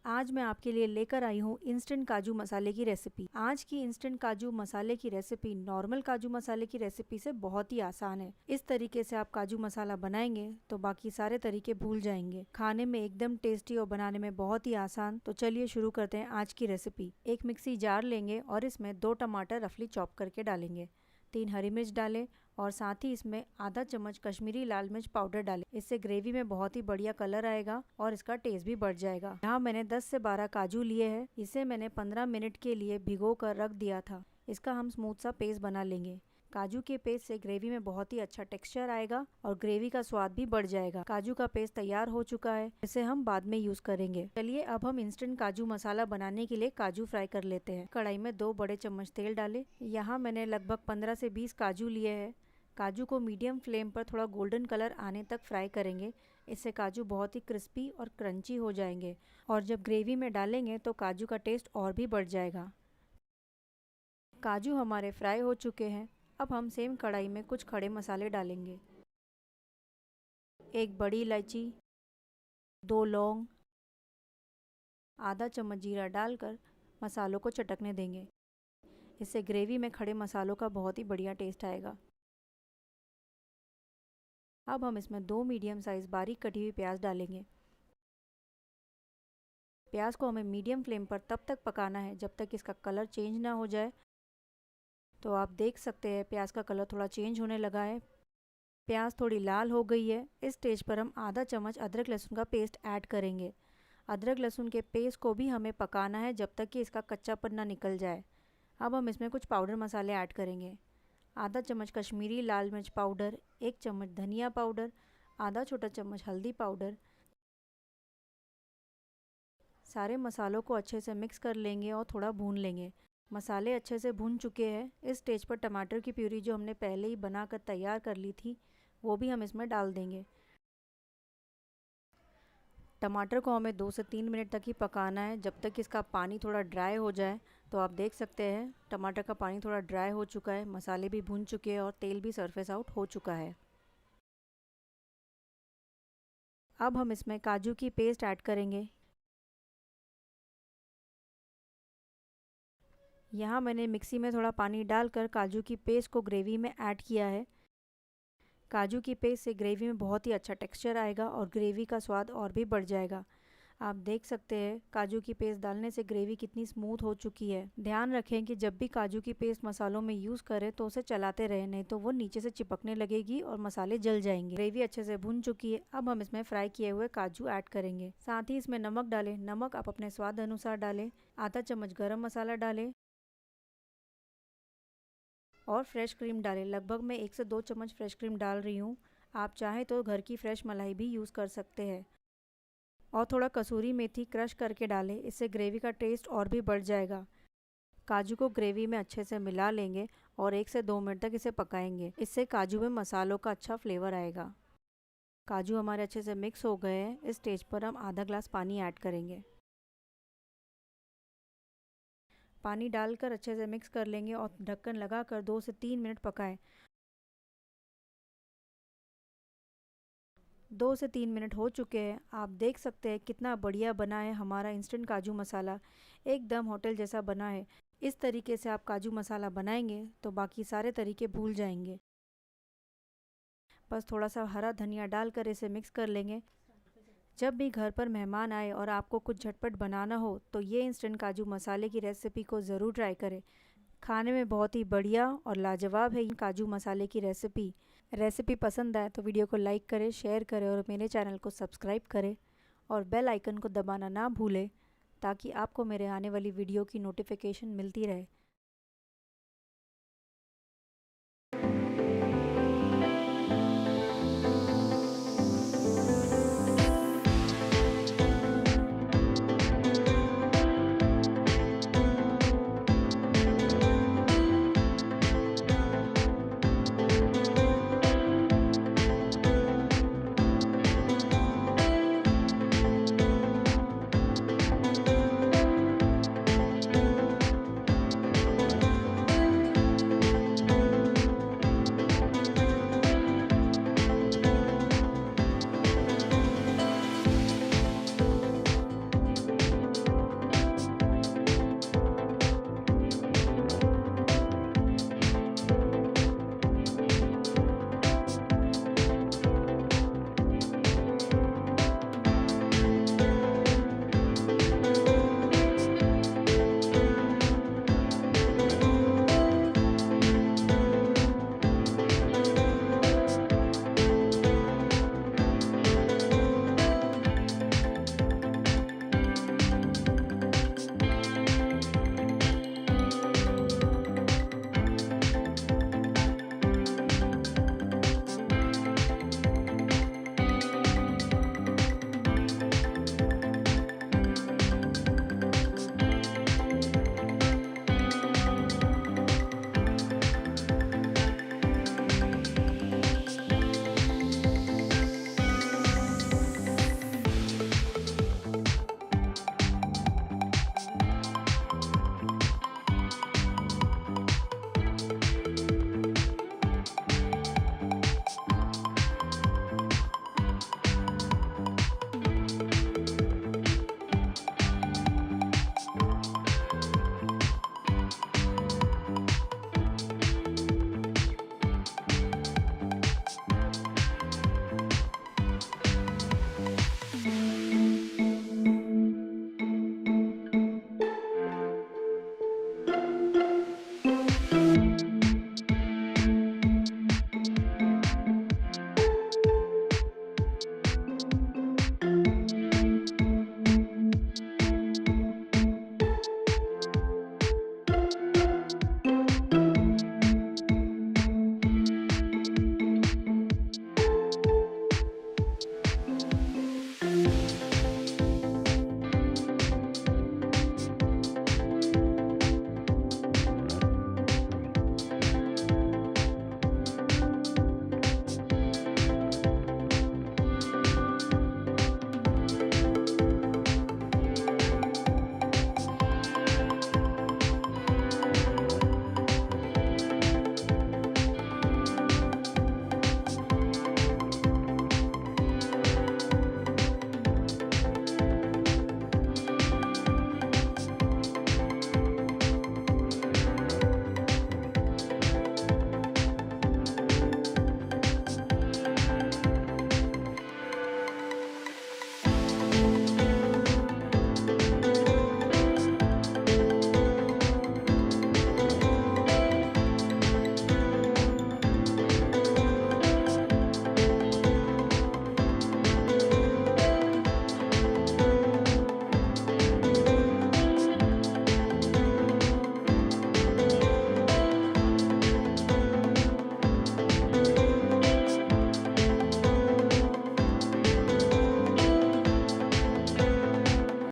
आज मैं आपके लिए लेकर आई हूँ इंस्टेंट काजू मसाले की रेसिपी। आज की इंस्टेंट काजू मसाले की रेसिपी नॉर्मल काजू मसाले की रेसिपी से बहुत ही आसान है। इस तरीके से आप काजू मसाला बनाएंगे तो बाकी सारे तरीके भूल जाएंगे। खाने में एकदम टेस्टी और बनाने में बहुत ही आसान। तो चलिए शुरू करते हैं आज की रेसिपी। एक मिक्सी जार लेंगे और इसमें 2 टमाटर रफली चॉप करके डालेंगे। 3 हरी मिर्च डालें और साथ ही इसमें आधा चम्मच कश्मीरी लाल मिर्च पाउडर डालें। इससे ग्रेवी में बहुत ही बढ़िया कलर आएगा और इसका टेस्ट भी बढ़ जाएगा। यहाँ मैंने 10 से 12 काजू लिए हैं। इसे मैंने 15 मिनट के लिए भिगो कर रख दिया था। इसका हम स्मूथ सा पेस्ट बना लेंगे। काजू के पेस्ट से ग्रेवी में बहुत ही अच्छा टेक्सचर आएगा और ग्रेवी का स्वाद भी बढ़ जाएगा। काजू का पेस्ट तैयार हो चुका है, इसे हम बाद में यूज करेंगे। चलिए अब हम इंस्टेंट काजू मसाला बनाने के लिए काजू फ्राई कर लेते हैं। कढ़ाई में 2 बड़े चम्मच तेल डालें। यहाँ मैंने लगभग 15 से 20 काजू लिए हैं। काजू को मीडियम फ्लेम पर थोड़ा गोल्डन कलर आने तक फ्राई करेंगे। इससे काजू बहुत ही क्रिस्पी और क्रंची हो जाएंगे और जब ग्रेवी में डालेंगे तो काजू का टेस्ट और भी बढ़ जाएगा। काजू हमारे फ्राई हो चुके हैं। अब हम सेम कढ़ाई में कुछ खड़े मसाले डालेंगे। 1 बड़ी इलायची, 2 लौंग, आधा चम्मच जीरा डालकर मसालों को चटकने देंगे। इससे ग्रेवी में खड़े मसालों का बहुत ही बढ़िया टेस्ट आएगा। अब हम इसमें 2 मीडियम साइज़ बारीक कटी हुई प्याज डालेंगे। प्याज को हमें मीडियम फ्लेम पर तब तक पकाना है जब तक इसका कलर चेंज ना हो जाए। तो आप देख सकते हैं प्याज का कलर थोड़ा चेंज होने लगा है। प्याज थोड़ी लाल हो गई है। इस स्टेज पर हम आधा चम्मच अदरक लहसुन का पेस्ट ऐड करेंगे। अदरक लहसुन के पेस्ट को भी हमें पकाना है जब तक कि इसका कच्चापन ना निकल जाए। अब हम इसमें कुछ पाउडर मसाले ऐड करेंगे। आधा चम्मच कश्मीरी लाल मिर्च पाउडर, 1 चम्मच धनिया पाउडर, आधा छोटा चम्मच हल्दी पाउडर। सारे मसालों को अच्छे से मिक्स कर लेंगे और थोड़ा भून लेंगे। मसाले अच्छे से भून चुके हैं। इस स्टेज पर टमाटर की प्यूरी जो हमने पहले ही बनाकर तैयार कर ली थी वो भी हम इसमें डाल देंगे। टमाटर को हमें 2 से 3 मिनट तक ही पकाना है जब तक इसका पानी थोड़ा ड्राई हो जाए। तो आप देख सकते हैं टमाटर का पानी थोड़ा ड्राई हो चुका है, मसाले भी भून चुके हैं और तेल भी सरफेस आउट हो चुका है। अब हम इसमें काजू की पेस्ट ऐड करेंगे। यहाँ मैंने मिक्सी में थोड़ा पानी डालकर काजू की पेस्ट को ग्रेवी में ऐड किया है। काजू की पेस्ट से ग्रेवी में बहुत ही अच्छा टेक्सचर आएगा और ग्रेवी का स्वाद और भी बढ़ जाएगा। आप देख सकते हैं काजू की पेस्ट डालने से ग्रेवी कितनी स्मूथ हो चुकी है। ध्यान रखें कि जब भी काजू की पेस्ट मसालों में यूज़ करें तो उसे चलाते रहें, नहीं तो वो नीचे से चिपकने लगेगी और मसाले जल जाएंगे। ग्रेवी अच्छे से भुन चुकी है। अब हम इसमें फ्राई किए हुए काजू ऐड करेंगे। साथ ही इसमें नमक डालें। नमक आप अपने स्वाद अनुसार डालें। आधा चम्मच गरम मसाला डालें और फ्रेश क्रीम डालें। लगभग मैं 1 से 2 चम्मच फ्रेश क्रीम डाल रही हूँ। आप चाहें तो घर की फ्रेश मलाई भी यूज़ कर सकते हैं। और थोड़ा कसूरी मेथी क्रश करके डालें, इससे ग्रेवी का टेस्ट और भी बढ़ जाएगा। काजू को ग्रेवी में अच्छे से मिला लेंगे और 1 से 2 मिनट तक इसे पकाएंगे। इससे काजू में मसालों का अच्छा फ्लेवर आएगा। काजू हमारे अच्छे से मिक्स हो गए हैं। इस स्टेज पर हम आधा ग्लास पानी ऐड करेंगे। पानी डालकर अच्छे से मिक्स कर लेंगे और ढक्कन लगाकर 2 से 3 मिनट पकाएं। 2 से 3 मिनट हो चुके हैं। आप देख सकते हैं कितना बढ़िया बना है हमारा इंस्टेंट काजू मसाला, एकदम होटल जैसा बना है। इस तरीके से आप काजू मसाला बनाएंगे तो बाकी सारे तरीके भूल जाएंगे। बस थोड़ा सा हरा धनिया डालकर इसे मिक्स कर लेंगे। जब भी घर पर मेहमान आए और आपको कुछ झटपट बनाना हो तो ये इंस्टेंट काजू मसाले की रेसिपी को ज़रूर ट्राई करें। खाने में बहुत ही बढ़िया और लाजवाब है ये काजू मसाले की रेसिपी पसंद आए तो वीडियो को लाइक करें, शेयर करें और मेरे चैनल को सब्सक्राइब करें और बेल आइकन को दबाना ना भूलें ताकि आपको मेरे आने वाली वीडियो की नोटिफिकेशन मिलती रहे।